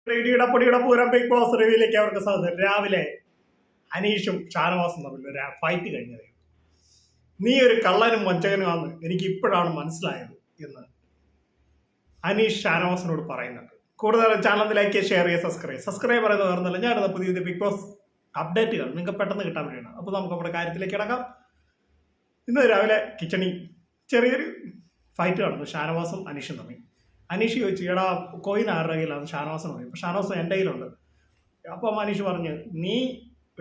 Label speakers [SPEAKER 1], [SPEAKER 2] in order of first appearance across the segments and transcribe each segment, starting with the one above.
[SPEAKER 1] റേഡിയോയുടെ പൊടിയുടെ Pooram big boss റിവ്യൂയിലേക്ക് അവർക്ക് സാധ്യത. രാവിലെ അനീഷും ഷാനവാസും തമ്മിൽ ഒരു ഫൈറ്റ് കഴിഞ്ഞത്. നീ ഒരു കള്ളനും വഞ്ചകനുമാണെന്ന് എനിക്ക് ഇപ്പോഴാണ് മനസ്സിലായത് എന്ന് അനീഷ് ഷാനവാസിനോട് പറയുന്നുണ്ട്. കൂടുതലും ചാനൽ ലൈക്ക് ഷെയർ ചെയ്യുക, സബ്സ്ക്രൈബ് പറയുന്നത് വേറൊന്നുമല്ല, ഞാനിത് പുതിയ ബിഗ് ബോസ് അപ്ഡേറ്റുകൾ നിങ്ങൾക്ക് പെട്ടെന്ന് കിട്ടാൻ വേണ്ടിയാണ്. അപ്പോൾ നമുക്ക് നമ്മുടെ കാര്യത്തിലേക്ക് കിടക്കാം. ഇന്ന് രാവിലെ കിച്ചണിൽ ചെറിയൊരു ഫൈറ്റ് നടന്നു ഷാനവാസും അനീഷും തമ്മിൽ. അനീഷ് ചോദിച്ചു, എടാ കോയിൻ ആരുടെ കയ്യിലാണ്? ഷാനവാസിന് പറയും. അപ്പോൾ ഷാനവാസ് എൻ്റെ കയ്യിലുണ്ട്. അപ്പം അനീഷ് പറഞ്ഞു, നീ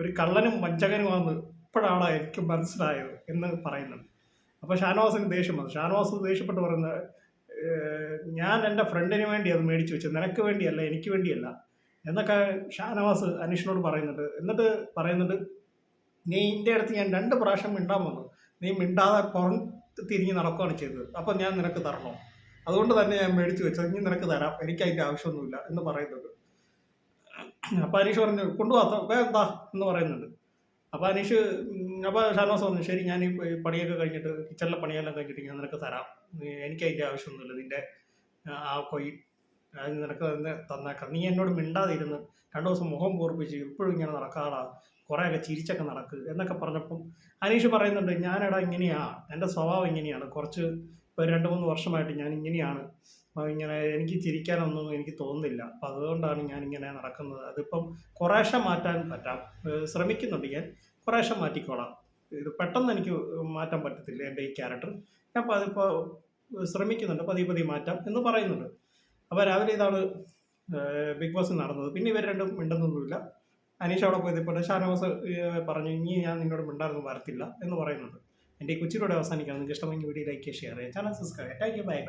[SPEAKER 1] ഒരു കള്ളനും വഞ്ചകനുമാണെന്ന് ഇപ്പോഴാണ് എനിക്ക് മനസ്സിലായത് എന്ന് പറയുന്നുണ്ട്. അപ്പോൾ ഷാനവാസിന് ദേഷ്യം വന്നു. ഷാനവാസ് ദേഷ്യപ്പെട്ട് പറയുന്നത്, ഞാൻ എൻ്റെ ഫ്രണ്ടിന് വേണ്ടി അത് മേടിച്ചു വെച്ചു, നിനക്ക് വേണ്ടിയല്ല, എനിക്ക് വേണ്ടിയല്ല എന്നൊക്കെ ഷാനവാസ് അനീഷിനോട് പറയുന്നുണ്ട്. എന്നിട്ട് പറയുന്നുണ്ട്, നീ എൻ്റെ അടുത്ത് ഞാൻ 2 പ്രാവശ്യം മിണ്ടാൻ വന്നു, നീ മിണ്ടാതെ തിരിഞ്ഞ് നടക്കുകയാണ് ചെയ്തത്, അപ്പം ഞാൻ നിനക്ക് തരണോ? അതുകൊണ്ട് തന്നെ ഞാൻ മേടിച്ചു വെച്ചത്, ഇനി നിനക്ക് തരാം, എനിക്ക് അതിൻ്റെ ആവശ്യമൊന്നുമില്ല എന്ന് പറയുന്നുണ്ട്. അപ്പോൾ അനീഷ് പറഞ്ഞു, കൊണ്ടുപോകാത്ത വേണ്ട എന്ന് പറയുന്നുണ്ട്. അപ്പോൾ അനീഷ് അപ്പോൾ ഷാനവാസ് പറഞ്ഞു, ശരി, ഞാൻ ഈ പണിയൊക്കെ കഴിഞ്ഞിട്ട്, കിച്ചണിലെ പണിയെല്ലാം കഴിഞ്ഞിട്ട് ഞാൻ നിനക്ക് തരാം, എനിക്ക് അതിൻ്റെ ആവശ്യമൊന്നുമില്ല, നിൻ്റെ ആ കൊയ് നിനക്ക് തന്നെ തന്നേക്കാം, നീ എന്നോട് മിണ്ടാതിരുന്ന് 2 ദിവസം മുഖം പൂർപ്പിച്ച് ഇപ്പോഴും ഇങ്ങനെ നടക്കാറാ, കുറേയൊക്കെ ചിരിച്ചൊക്കെ നടക്ക് എന്നൊക്കെ പറഞ്ഞപ്പം അനീഷ് പറയുന്നുണ്ട്, ഞാനെടാ ഇങ്ങനെയാണ്, എൻ്റെ സ്വഭാവം ഇങ്ങനെയാണ്, കുറച്ച് ഇപ്പോൾ 2-3 വർഷമായിട്ട് ഞാൻ ഇങ്ങനെയാണ്, ഇങ്ങനെ എനിക്ക് ചിരിക്കാനൊന്നും എനിക്ക് തോന്നുന്നില്ല, അപ്പം അതുകൊണ്ടാണ് ഞാനിങ്ങനെ നടക്കുന്നത്. അതിപ്പം കുറേശ്ശെ മാറ്റാൻ പറ്റാം, ശ്രമിക്കുന്നുണ്ട്, ഞാൻ കുറേശ്ശെ മാറ്റിക്കോളാം, ഇത് പെട്ടെന്ന് എനിക്ക് മാറ്റാൻ പറ്റത്തില്ല എൻ്റെ ഈ ക്യാരക്ടർ, ഞാൻ അതിപ്പോൾ ശ്രമിക്കുന്നുണ്ട്, പതിയെ മാറ്റാം എന്ന് പറയുന്നുണ്ട്. അപ്പോൾ രാവിലെ ഇതാണ് ബിഗ് ബോസ് നടന്നത്. പിന്നെ ഇവർ രണ്ടും മിണ്ടുന്നൊന്നുമില്ല. അനീഷ് അവിടെ പോയപ്പോൾ ഷാനവാസ് പറഞ്ഞു, ഇനി ഞാൻ നിന്നോട് മിണ്ടാനൊന്നും വരത്തില്ല എന്ന് പറയുന്നുണ്ട്. എൻ്റെ ഈ കൊച്ചിലൂടെ അവസാനിക്കണം. നിങ്ങൾക്ക് ഇഷ്ടമെങ്കിൽ വീഡിയോ ലൈക്ക് ഷെയർ ചെയ്യുക, channel subscribe. Thank you, by.